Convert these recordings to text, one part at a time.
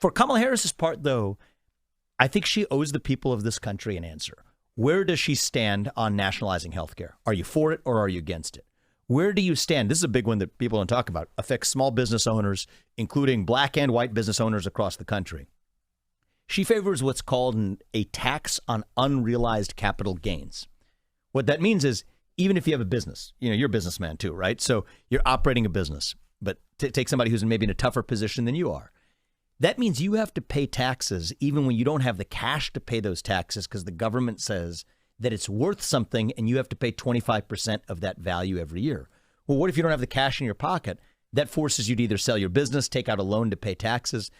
For Kamala Harris's part, though, I think she owes the people of this country an answer. Where does she stand on nationalizing healthcare? Are you for it or are you against it? Where do you stand? This is a big one that people don't talk about. Affects small business owners, including black and white business owners across the country. She favors what's called a tax on unrealized capital gains. What that means is, even if you have a business, you're a businessman too, right? So you're operating a business, but take somebody who's maybe in a tougher position than you are. That means you have to pay taxes even when you don't have the cash to pay those taxes because the government says that it's worth something and you have to pay 25% of that value every year. Well, what if you don't have the cash in your pocket? That forces you to either sell your business, take out a loan to pay taxes.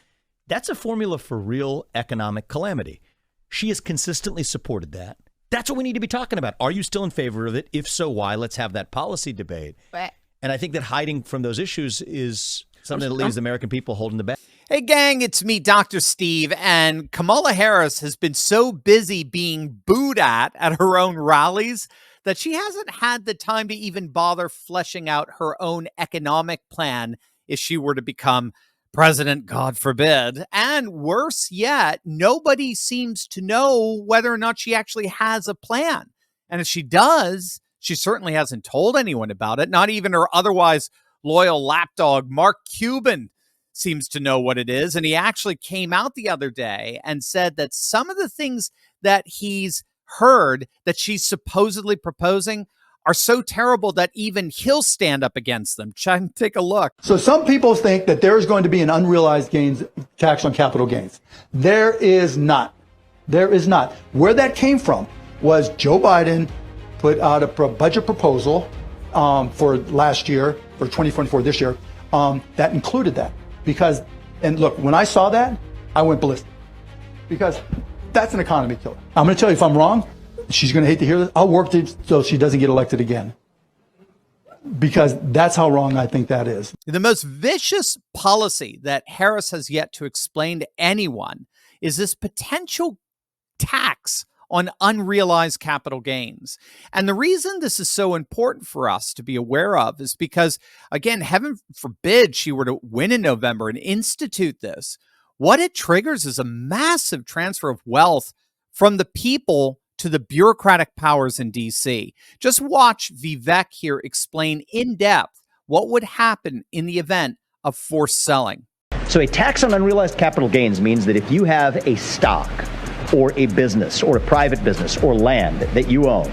That's a formula for real economic calamity. She has consistently supported that. That's what we need to be talking about. Are you still in favor of it? If so, why? Let's have that policy debate. And I think that hiding from those issues is something that leaves the American people holding the bag. Hey, gang, it's me, Dr. Steve, and Kamala Harris has been so busy being booed at her own rallies that she hasn't had the time to even bother fleshing out her own economic plan if she were to become president, God forbid. And worse yet, nobody seems to know whether or not she actually has a plan. And if she does, she certainly hasn't told anyone about it, not even her otherwise loyal lapdog, Mark Cuban, seems to know what it is. And he actually came out the other day and said that some of the things that he's heard that she's supposedly proposing are so terrible that even he'll stand up against them. Take a look. So some people think that there is going to be an unrealized gains tax on capital gains. There is not. There is not. Where that came from was Joe Biden put out a budget proposal for last year, for 2024, this year, that included that. Because, and look, when I saw that, I went ballistic. Because that's an economy killer. I'm going to tell you, if I'm wrong, she's going to hate to hear this. I'll work so she doesn't get elected again. Because that's how wrong I think that is. The most vicious policy that Harris has yet to explain to anyone is this potential tax on unrealized capital gains. And the reason this is so important for us to be aware of is because, again, heaven forbid she were to win in November and institute this. What it triggers is a massive transfer of wealth from the people to the bureaucratic powers in D.C. Just watch Vivek here explain in depth what would happen in the event of forced selling. So a tax on unrealized capital gains means that if you have a stock or a business or a private business or land that you own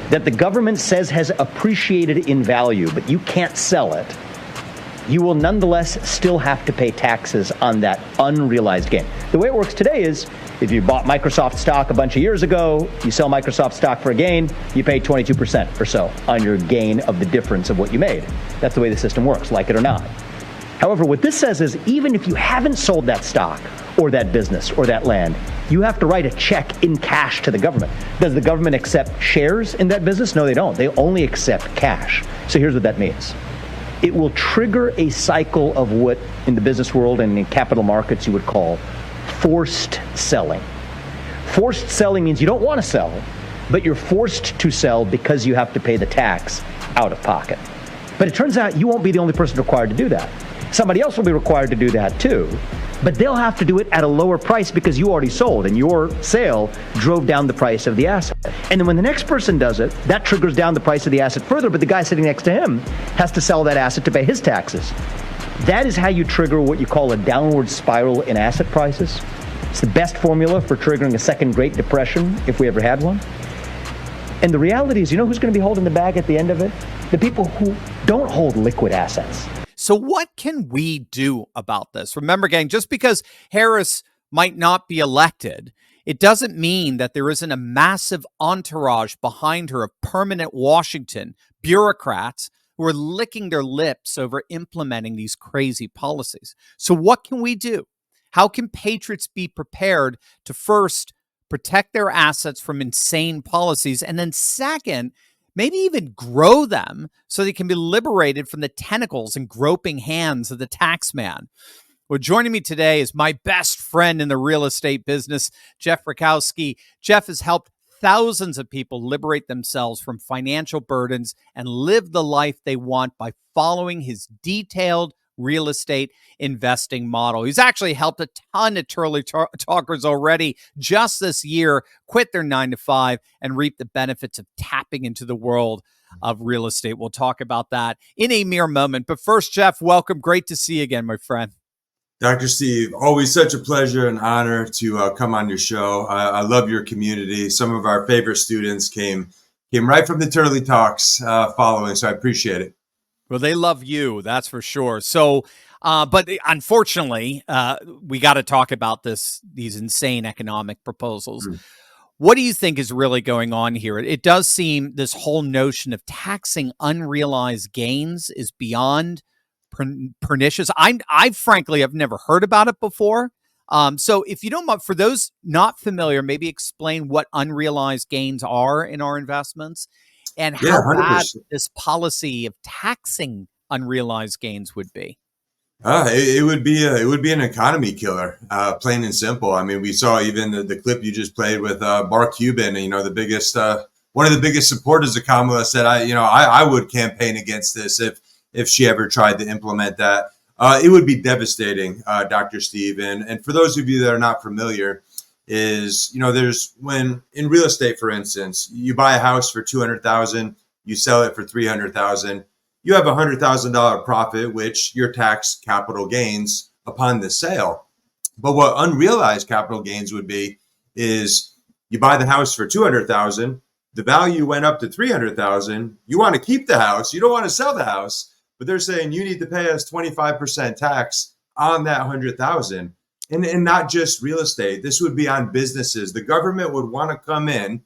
that the government says has appreciated in value, but you can't sell it, you will nonetheless still have to pay taxes on that unrealized gain. The way it works today is if you bought Microsoft stock a bunch of years ago, you sell Microsoft stock for a gain, you pay 22% or so on your gain of the difference of what you made. That's the way the system works, like it or not. However, what this says is even if you haven't sold that stock or that business or that land, you have to write a check in cash to the government. Does the government accept shares in that business? No, they don't. They only accept cash. So here's what that means. It will trigger a cycle of what in the business world and in capital markets you would call forced selling. Forced selling means you don't want to sell, but you're forced to sell because you have to pay the tax out of pocket. But it turns out you won't be the only person required to do that. Somebody else will be required to do that too, but they'll have to do it at a lower price because you already sold and your sale drove down the price of the asset. And then when the next person does it, that triggers down the price of the asset further, but the guy sitting next to him has to sell that asset to pay his taxes. That is how you trigger what you call a downward spiral in asset prices. It's the best formula for triggering a second Great Depression, if we ever had one. And the reality is, you know who's going to be holding the bag at the end of it? The people who don't hold liquid assets. So what can we do about this? Remember, gang, just because Harris might not be elected, it doesn't mean that there isn't a massive entourage behind her of permanent Washington bureaucrats who are licking their lips over implementing these crazy policies. So what can we do? How can patriots be prepared to first protect their assets from insane policies, and then second, maybe even grow them so they can be liberated from the tentacles and groping hands of the tax man? Well, joining me today is my best friend in the real estate business, Jeffrowski. Jeff has helped thousands of people liberate themselves from financial burdens and live the life they want by following his detailed real estate investing model. He's actually helped a ton of Turley Talkers already just this year quit their 9-to-5 and reap the benefits of tapping into the world of real estate. We'll talk about that in a mere moment. But first, Jeff, welcome. Great to see you again, my friend. Dr. Steve, always such a pleasure and honor to come on your show. I love your community. Some of our favorite students came right from the Turley Talks following, so I appreciate it. Well, they love you, that's for sure. So, but unfortunately, we got to talk about these insane economic proposals. What do you think is really going on here? It does seem this whole notion of taxing unrealized gains is beyond pernicious. I frankly have never heard about it before. So if you don't mind, for those not familiar, maybe explain what unrealized gains are in our investments and how bad this policy of taxing unrealized gains would be. It would be an economy killer, plain and simple. I mean, we saw even the clip you just played with Mark Cuban, the biggest one of the biggest supporters of Kamala said, I would campaign against this if she ever tried to implement that. It would be devastating, Dr. Steve. And for those of you that are not familiar, there's when in real estate, for instance, you buy a house for $200,000, you sell it for $300,000, you have $100,000 profit, which your tax capital gains upon the sale. But what unrealized capital gains would be is you buy the house for $200,000, the value went up to $300,000. You want to keep the house, you don't want to sell the house. But they're saying you need to pay us 25% tax on that $100,000, and not just real estate. This would be on businesses. The government would want to come in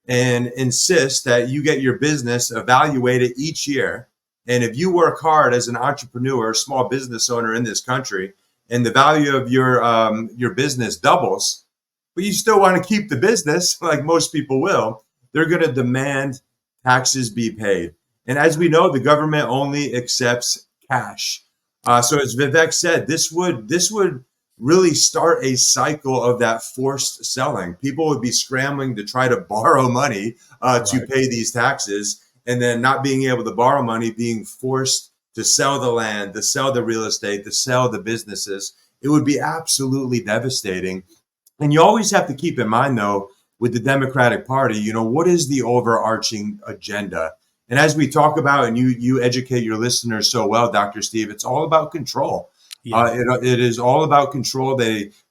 and insist that you get your business evaluated each year. And if you work hard as an entrepreneur, small business owner in this country, and the value of your business doubles, but you still want to keep the business, like most people will, they're going to demand taxes be paid. And as we know, the government only accepts cash. So as Vivek said, this would really start a cycle of that forced selling. People would be scrambling to try to borrow money to pay these taxes, and then not being able to borrow money, being forced to sell the land, to sell the real estate, to sell the businesses. It would be absolutely devastating. And you always have to keep in mind, though, with the Democratic Party, what is the overarching agenda? And as we talk about, and you educate your listeners so well, Dr. Steve, it's all about control. Yeah. It is all about control.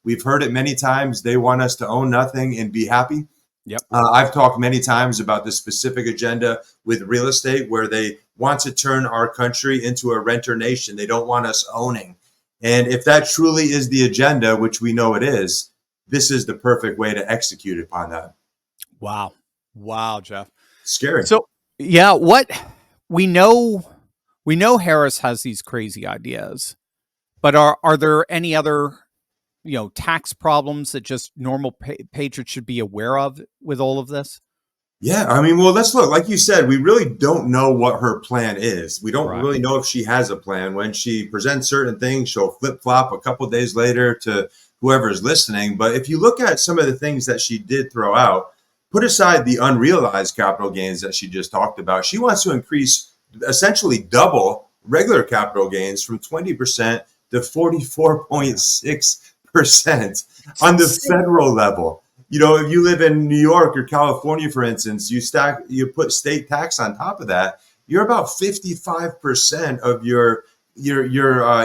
We've heard it many times. They want us to own nothing and be happy. Yep. I've talked many times about the specific agenda with real estate, where they want to turn our country into a renter nation. They don't want us owning. And if that truly is the agenda, which we know it is, this is the perfect way to execute upon that. Wow, Jeff. Scary. So, yeah, what we know Harris has these crazy ideas, but are there any other, tax problems that just normal patriots should be aware of with all of this? Yeah, I mean, well, let's look. Like you said, we really don't know what her plan is. We don't really know if she has a plan. When she presents certain things, she'll flip-flop a couple days later to whoever's listening. But if you look at some of the things that she did throw out, put aside the unrealized capital gains that she just talked about, she wants to increase, essentially double regular capital gains from 20% to 44.6% on the federal level. If you live in New York or California, for instance, you put state tax on top of that, you're about 55% of your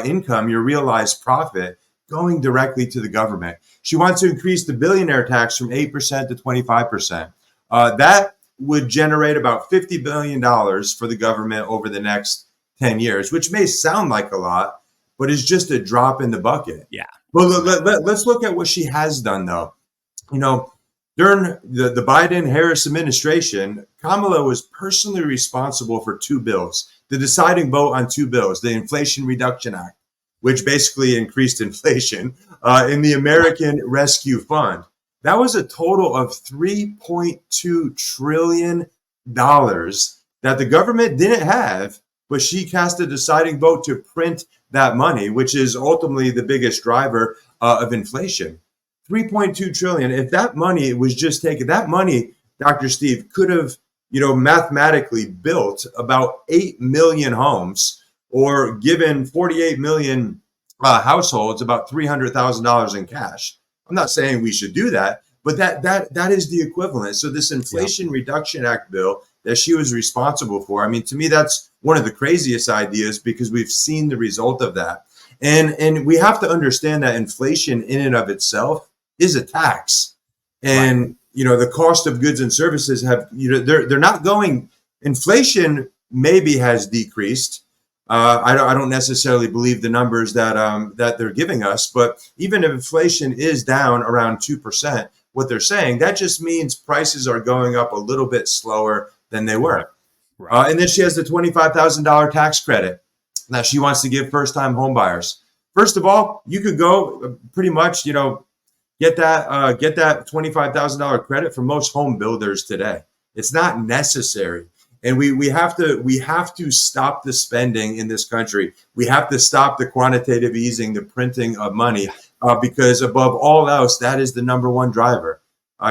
income, your realized profit, going directly to the government. She wants to increase the billionaire tax from 8% to 25%. That would generate about $50 billion for the government over the next 10 years, which may sound like a lot, but is just a drop in the bucket. Yeah. Well, let's look at what she has done, though. During the Biden-Harris administration, Kamala was personally responsible for two bills, the deciding vote on two bills, the Inflation Reduction Act, which basically increased inflation, in the American Rescue Fund. That was a total of $3.2 trillion that the government didn't have, but she cast a deciding vote to print that money, which is ultimately the biggest driver of inflation. 3.2 trillion. If that money was just taken, that money, Dr. Steve, could have, mathematically built about 8 million homes or given 48 million households about $300,000 in cash. I'm not saying we should do that, but that is the equivalent. So this Inflation Reduction Act bill that she was responsible for, I mean, to me, that's one of the craziest ideas, because we've seen the result of that. And we have to understand that inflation in and of itself is a tax. And, the cost of goods and services have, they're not going, inflation maybe has decreased. I don't necessarily believe the numbers that they're giving us, but even if inflation is down around 2%, what they're saying, that just means prices are going up a little bit slower than they were. Right. And then she has the $25,000 tax credit that she wants to give first-time home buyers. First of all, you could go pretty much, get that $25,000 credit from most home builders today. It's not necessary. And we have to stop the spending in this country. We have to stop the quantitative easing, the printing of money, because above all else, that is the number one driver.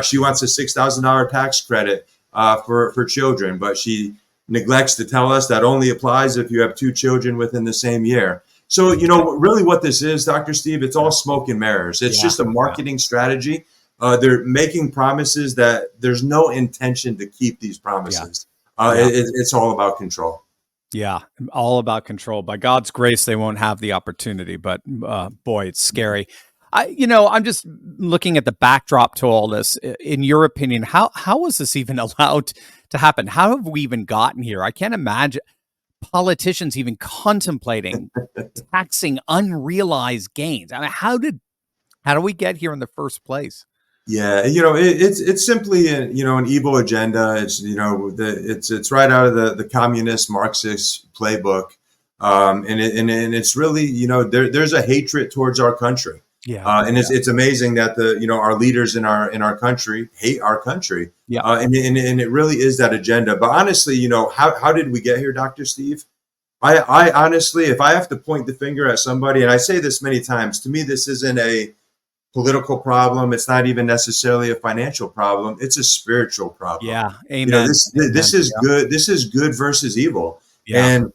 She wants a $6,000 tax credit for children, but she neglects to tell us that only applies if you have 2 children within the same year. So, really what this is, Dr. Steve, it's all smoke and mirrors. It's just a marketing strategy. They're making promises that there's no intention to keep these promises. It's all about control. Yeah, all about control. By God's grace, they won't have the opportunity, but boy, it's scary. I'm just looking at the backdrop to all this. In your opinion, how was this even allowed to happen? How have we even gotten here? I can't imagine politicians even contemplating taxing unrealized gains. I mean, how do we get here in the first place? Yeah, it's simply an evil agenda. It's it's right out of the communist Marxist playbook, and it's really there's a hatred towards our country. It's amazing that our leaders in our country hate our country. And it really is that agenda. But honestly, how did we get here, Dr. Steve? I honestly, if I have to point the finger at somebody, and I say this many times, to me, this isn't a political problem. It's not even necessarily a financial problem. It's a spiritual problem. Yeah. Amen. This is good. This is good versus evil. And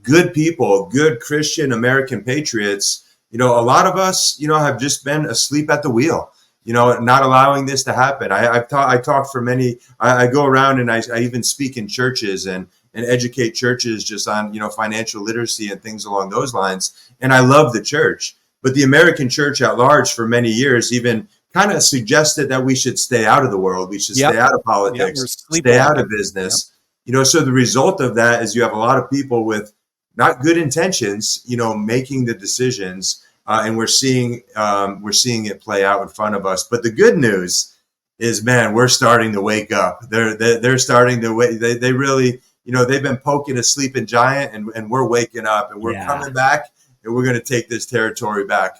good people, good Christian American patriots, a lot of us, have just been asleep at the wheel, not allowing this to happen. I talk for many, I go around and I even speak in churches and educate churches just on, financial literacy and things along those lines. And I love the church. But the American church at large for many years even kind of suggested that we should stay out of the world. We should stay out of politics, stay out of business. So the result of that is you have a lot of people with not good intentions, making the decisions. And we're seeing it play out in front of us. But the good news is, man, we're starting to wake up. They're starting to wake. They really, they've been poking a sleeping giant, and we're waking up, and we're coming back. And we're going to take this territory back.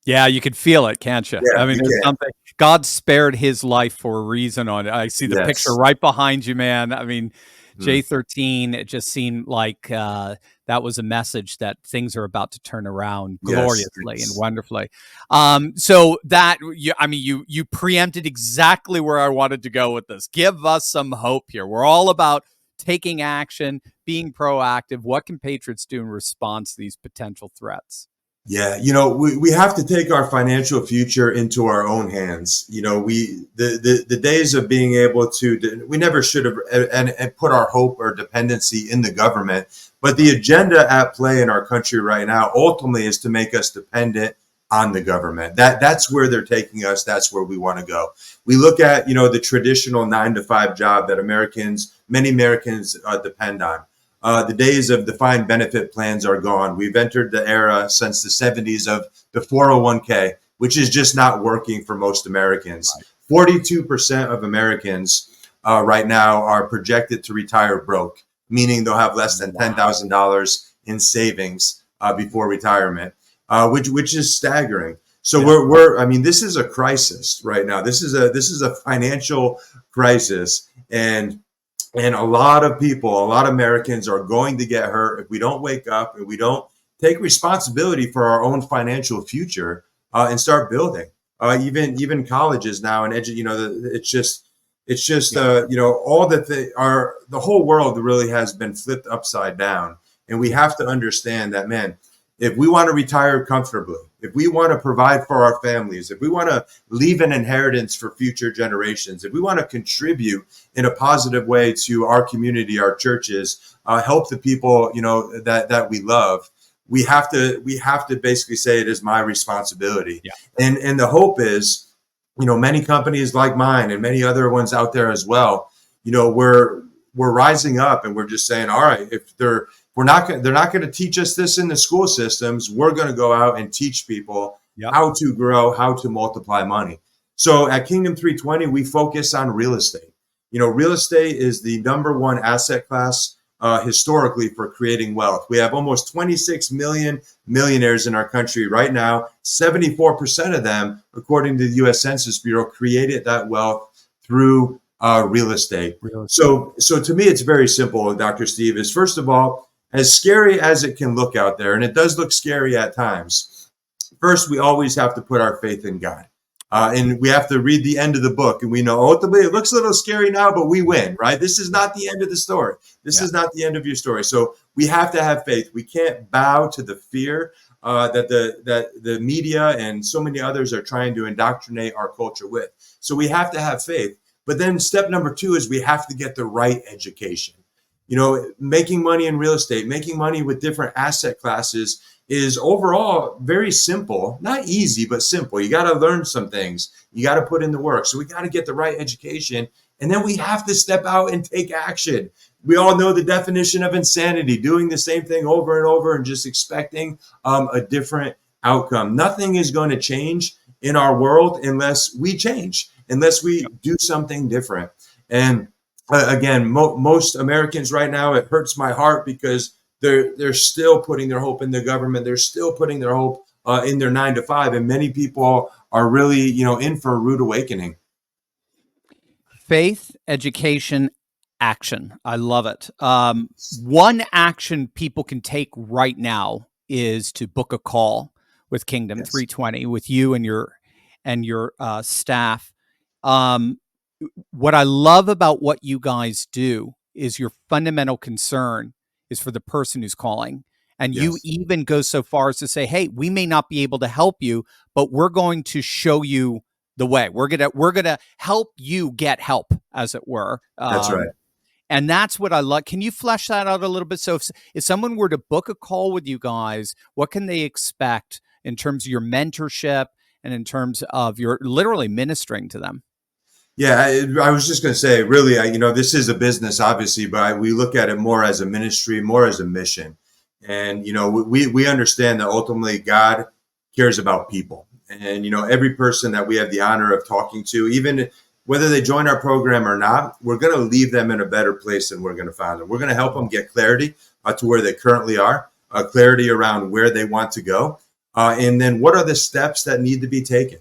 Yeah, you can feel it, can't you? Yeah, I mean, there's something. God spared his life for a reason on it. I see the picture right behind you, man. I mean, J13, it just seemed like that was a message that things are about to turn around gloriously and wonderfully. So that, you preempted exactly where I wanted to go with this. Give us some hope here. We're all about taking action, being proactive. What can patriots do in response to these potential threats? Yeah, we have to take our financial future into our own hands. The days of being able to, we never should have and put our hope or dependency in the government. But the agenda at play in our country right now ultimately is to make us dependent on the government. That's where they're taking us. That's where we want to go. We look at, the traditional 9-to-5 job that many Americans depend on. The days of defined benefit plans are gone. We've entered the era since the 70s of the 401k, which is just not working for most Americans. 42% of Americans right now are projected to retire broke, meaning they'll have less than $10,000 in savings before retirement, which is staggering. So this is a crisis right now. This is a financial crisis, and a lot of people, a lot of Americans are going to get hurt if we don't wake up and we don't take responsibility for our own financial future and start building. Even colleges now and it's just all that the whole world really has been flipped upside down. And we have to understand that, man, if we want to retire comfortably, if we want to provide for our families, if we want to leave an inheritance for future generations, if we want to contribute in a positive way to our community, our churches, help the people, that we love, we have to basically say it is my responsibility. Yeah. And the hope is, many companies like mine and many other ones out there as well, we're rising up and we're just saying, all right, if they're not going to teach us this in the school systems, we're going to go out and teach people how to grow, how to multiply money. So at Kingdom 320, we focus on real estate. Real estate is the number one asset class historically for creating wealth. We have almost 26 million millionaires in our country right now. 74% of them, according to the U.S. Census Bureau, created that wealth through real estate. So to me, it's very simple, Dr. Steve, is first of all, as scary as it can look out there, and it does look scary at times, first, we always have to put our faith in God. And we have to read the end of the book. And we know ultimately it looks a little scary now, but we win, right? This is not the end of the story. This is not the end of your story. So we have to have faith. We can't bow to the fear that the media and so many others are trying to indoctrinate our culture with. So we have to have faith. But then step number 2 is we have to get the right education. Making money in real estate, making money with different asset classes is overall very simple, not easy, but simple. You got to learn some things. You got to put in the work. So we got to get the right education. And then we have to step out and take action. We all know the definition of insanity, doing the same thing over and over and just expecting a different outcome. Nothing is going to change in our world unless we change, unless we do something different. And again, most Americans right now, it hurts my heart because they're still putting their hope in the government. They're still putting their hope in their 9 to 5. And many people are really, in for a rude awakening. Faith, education, action. I love it. One action people can take right now is to book a call with Kingdom 320 with you and your staff. What I love about what you guys do is your fundamental concern is for the person who's calling. And you even go so far as to say, hey, we may not be able to help you, but we're going to show you the way. We're gonna help you get help, as it were. That's right. And that's what I love. Can you flesh that out a little bit? So if someone were to book a call with you guys, what can they expect in terms of your mentorship and in terms of your literally ministering to them? Yeah, I was just going to say, really, this is a business, obviously, but we look at it more as a ministry, more as a mission. And, we understand that ultimately God cares about people. And, every person that we have the honor of talking to, even whether they join our program or not, we're going to leave them in a better place than we're going to find them. We're going to help them get clarity to where they currently are, clarity around where they want to go. And then what are the steps that need to be taken?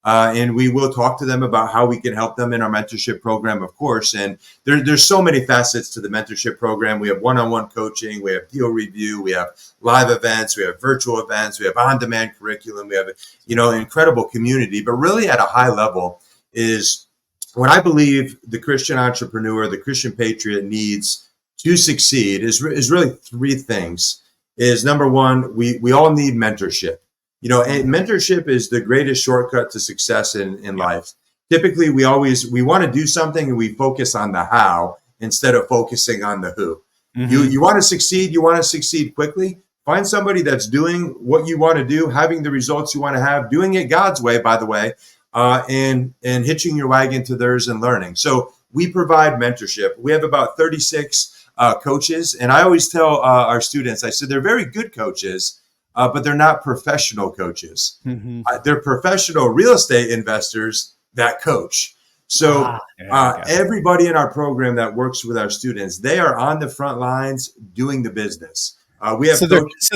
And we will talk to them about how we can help them in our mentorship program, of course. And there's so many facets to the mentorship program. We have one-on-one coaching, we have deal review, we have live events, we have virtual events, we have on-demand curriculum, we have, an incredible community. But really at a high level is what I believe the Christian entrepreneur, the Christian patriot needs to succeed is really 3 things. Is number 1, we all need mentorship. And mentorship is the greatest shortcut to success in life. Typically, we want to do something and we focus on the how instead of focusing on the who. Mm-hmm. You want to succeed. You want to succeed quickly. Find somebody that's doing what you want to do, having the results you want to have, doing it God's way, by the way, and hitching your wagon to theirs and learning. So we provide mentorship. We have about 36 coaches. And I always tell our students, I said, they're very good coaches, but they're not professional coaches. Mm-hmm. They're professional real estate investors that coach. So everybody in our program that works with our students, they are on the front lines doing the business. We have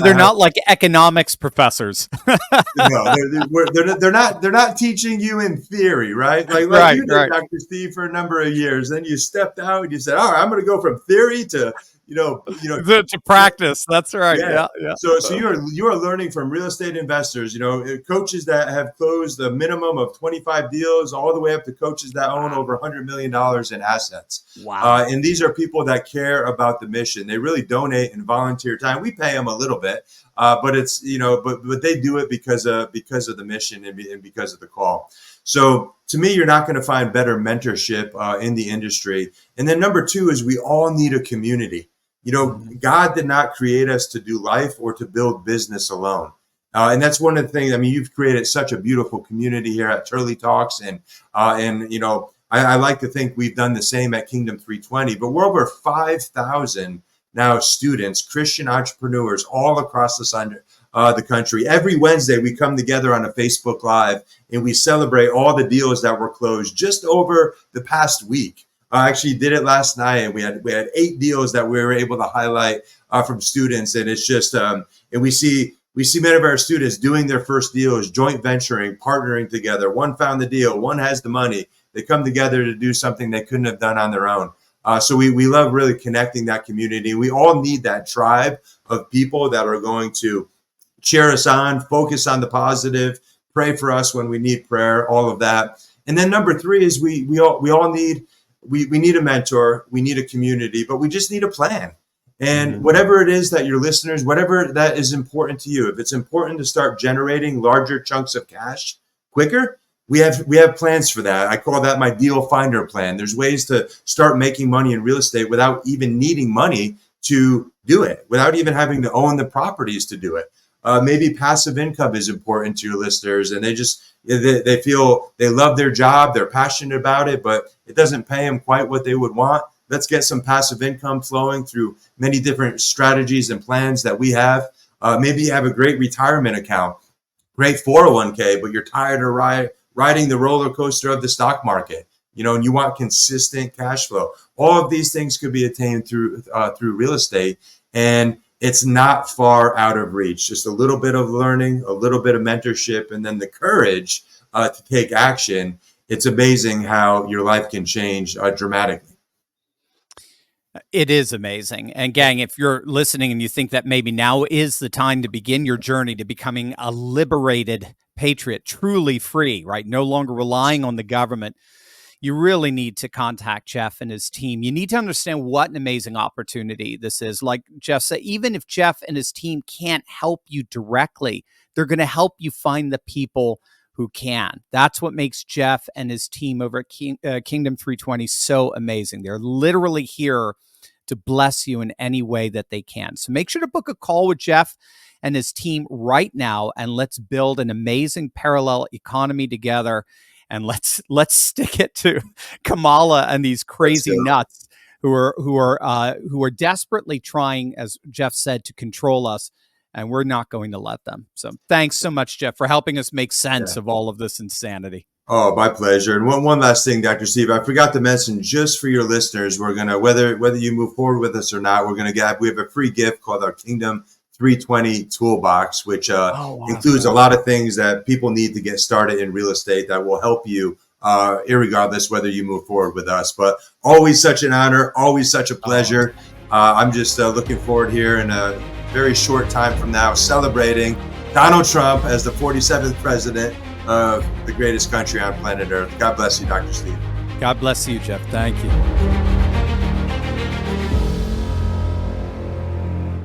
they're not like economics professors. No, they're not teaching you in theory, right? Like you did, Dr. Steve, for a number of years. Then you stepped out and you said, all right, I'm going to go from theory to To practice. That's right. Yeah. Yeah. So you are learning from real estate investors, coaches that have closed a minimum of 25 deals, all the way up to coaches that own over $100 million in assets. Wow. And these are people that care about the mission. They really donate and volunteer time. We pay them a little bit, but it's but they do it because of the mission and because of the call. So to me, you're not going to find better mentorship in the industry. And then number two is we all need a community. God did not create us to do life or to build business alone. And that's one of the things. I mean, you've created such a beautiful community here at Turley Talks. And I like to think we've done the same at Kingdom 320. But we're over 5,000 now students, Christian entrepreneurs all across the country. Every Wednesday, we come together on a Facebook Live and we celebrate all the deals that were closed just over the past week. I actually did it last night, and we had 8 deals that we were able to highlight from students, and it's just and we see many of our students doing their first deals, joint venturing, partnering together. One found the deal, one has the money. They come together to do something they couldn't have done on their own. So we love really connecting that community. We all need that tribe of people that are going to cheer us on, focus on the positive, pray for us when we need prayer, all of that. And then number 3 is we all need. We need a mentor, we need a community, but we just need a plan. And whatever it is that your listeners, whatever that is important to you, if it's important to start generating larger chunks of cash quicker, we have plans for that. I call that my deal finder plan. There's ways to start making money in real estate without even needing money to do it, without even having to own the properties to do it. Maybe passive income is important to your listeners, and they feel they love their job, they're passionate about it, but it doesn't pay them quite what they would want. Let's get some passive income flowing through many different strategies and plans that we have. Maybe you have a great retirement account, great 401k, but you're tired of riding the roller coaster of the stock market, and you want consistent cash flow. All of these things could be attained through real estate, and it's not far out of reach. Just a little bit of learning, a little bit of mentorship, and then the courage to take action. It's amazing how your life can change dramatically. It is amazing. And gang, if you're listening and you think that maybe now is the time to begin your journey to becoming a liberated patriot, truly free, right? No longer relying on the government, you really need to contact Jeff and his team. You need to understand what an amazing opportunity this is. Like Jeff said, even if Jeff and his team can't help you directly, they're going to help you find the people who can. That's what makes Jeff and his team over at Kingdom 320 so amazing. They're literally here to bless you in any way that they can. So make sure to book a call with Jeff and his team right now, and let's build an amazing parallel economy together. And let's stick it to Kamala and these crazy nuts who are desperately trying, as Jeff said, to control us, and we're not going to let them. So thanks so much, Jeff, for helping us make sense of all of this insanity. Oh, my pleasure. And one last thing, Dr. Steve, I forgot to mention, just for your listeners, we're gonna whether you move forward with us or not, we have a free gift called our Kingdom 320 toolbox, which includes a lot of things that people need to get started in real estate that will help you irregardless whether you move forward with us. But always such an honor, always such a pleasure. I'm just looking forward here in a very short time from now, celebrating Donald Trump as the 47th president of the greatest country on planet Earth. God bless you, Dr. Steve. God bless you, Jeff. Thank you.